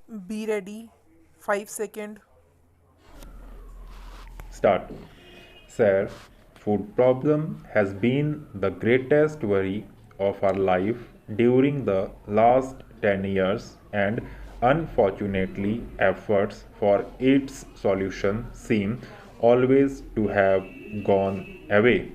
Be ready. 5 second. Start. Sir, food problem has been the greatest worry of our life during the last 10 years, and unfortunately efforts for its solution seem always to have gone away.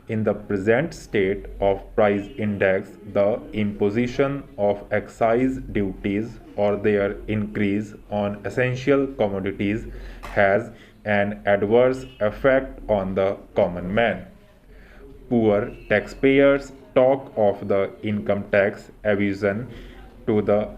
In the present state of price index, the imposition of excise duties or their increase on essential commodities has an adverse effect on the common man. Poor taxpayers talk of the income tax evasion to the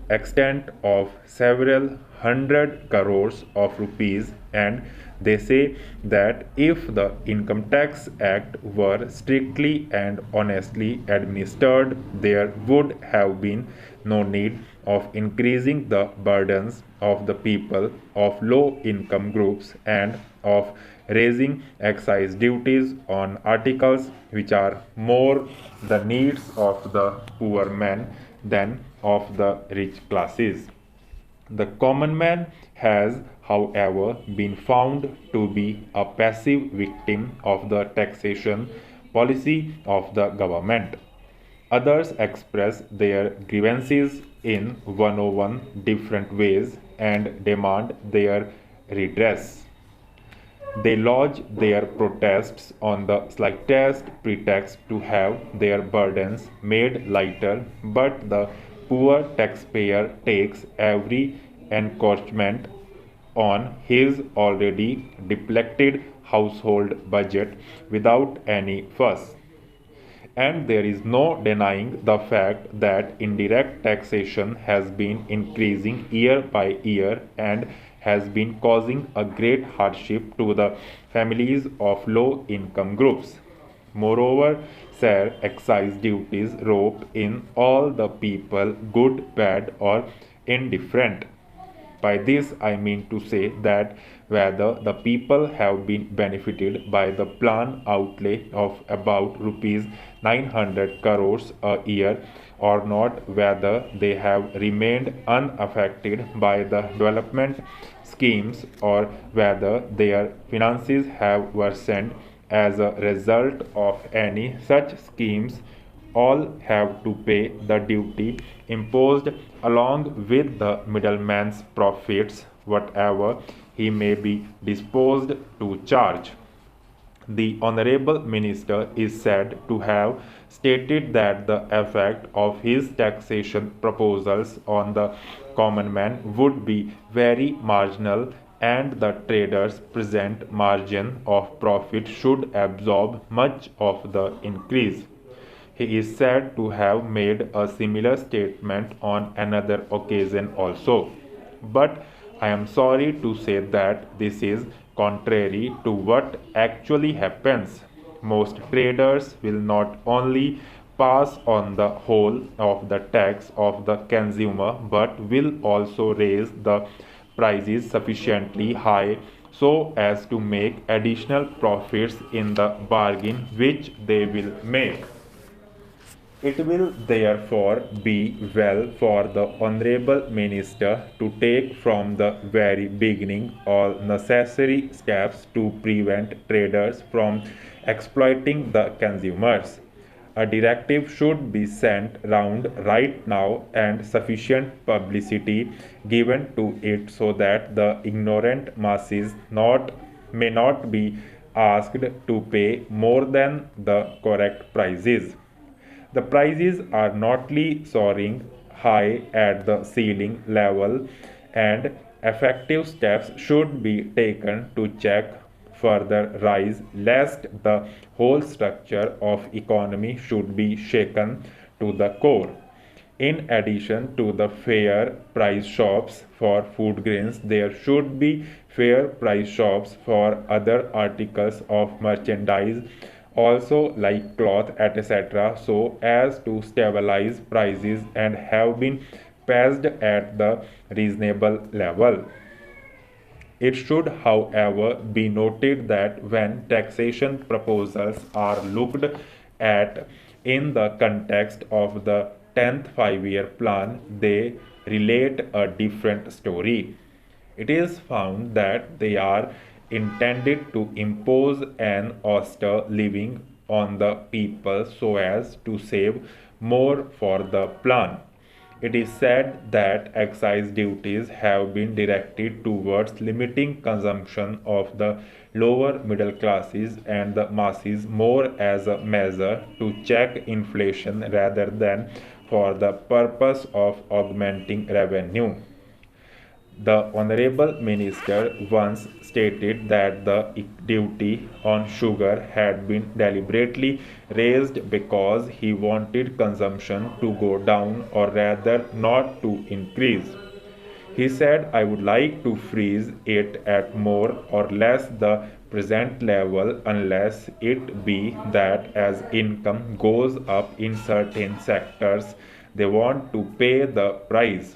extent of several hundred crores of rupees, and they say that if the Income Tax Act were strictly and honestly administered, there would have been no need of increasing the burdens of the people of low income groups and of raising excise duties on articles which are more the needs of the poor man than of the rich classes. The common man has, however, been found to be a passive victim of the taxation policy of the government. Others express their grievances in 101 different ways and demand their redress. They lodge their protests on the slightest pretext to have their burdens made lighter, but the poor taxpayer takes every encroachment on his already depleted household budget without any fuss. And there is no denying the fact that indirect taxation has been increasing year by year and has been causing a great hardship to the families of low income groups. Moreover, sir, excise duties rope in all the people, good, bad, or indifferent. By this, I mean to say that whether the people have been benefited by the planned outlay of about rupees 900 crores a year or not, whether they have remained unaffected by the development schemes, or whether their finances have worsened as a result of any such schemes, all have to pay the duty imposed along with the middleman's profits, whatever he may be disposed to charge. The Honorable Minister is said to have stated that the effect of his taxation proposals on the common man would be very marginal, and the traders' present margin of profit should absorb much of the increase. He is said to have made a similar statement on another occasion also. But I am sorry to say that this is contrary to what actually happens. Most traders will not only pass on the whole of the tax of the consumer but will also raise the prices sufficiently high so as to make additional profits in the bargain, which they will make. It will therefore be well for the Honourable Minister to take from the very beginning all necessary steps to prevent traders from exploiting the consumers. A directive should be sent round right now and sufficient publicity given to it so that the ignorant masses may not be asked to pay more than the correct prices. The prices are notly soaring high at the ceiling level, and effective steps should be taken to check further rise lest the whole structure of economy should be shaken to the core. In addition to the fair price shops for food grains, there should be fair price shops for other articles of merchandise also like cloth etc., so as to stabilize prices and have been passed at the reasonable level. It should, however, be noted that when taxation proposals are looked at in the context of the 10th 5-year plan, they relate a different story. It is found that they are intended to impose an austere living on the people so as to save more for the plan. It is said that excise duties have been directed towards limiting consumption of the lower middle classes and the masses more as a measure to check inflation rather than for the purpose of augmenting revenue. The Honorable Minister once stated that the duty on sugar had been deliberately raised because he wanted consumption to go down or rather not to increase. He said, I would like to freeze it at more or less the present level unless it be that as income goes up in certain sectors, they want to pay the price.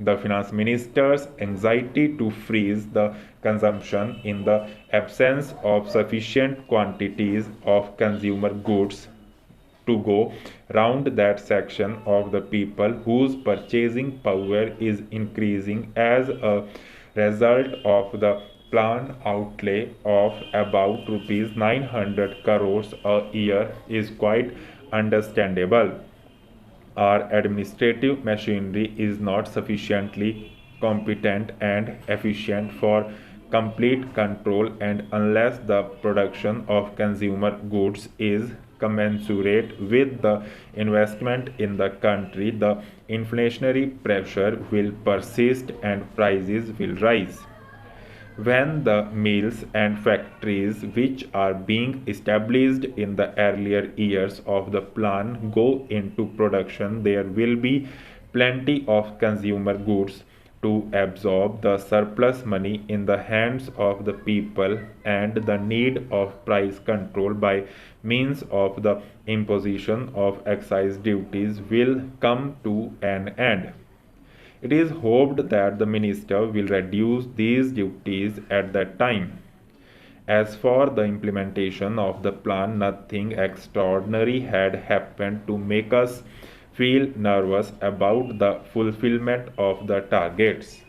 The finance minister's anxiety to freeze the consumption in the absence of sufficient quantities of consumer goods to go round that section of the people whose purchasing power is increasing as a result of the planned outlay of about rupees 900 crores a year is quite understandable. Our administrative machinery is not sufficiently competent and efficient for complete control, and unless the production of consumer goods is commensurate with the investment in the country, the inflationary pressure will persist and prices will rise. When the mills and factories which are being established in the earlier years of the plan go into production, there will be plenty of consumer goods to absorb the surplus money in the hands of the people, and the need of price control by means of the imposition of excise duties will come to an end. It is hoped that the minister will reduce these duties at that time. As for the implementation of the plan, nothing extraordinary had happened to make us feel nervous about the fulfillment of the targets.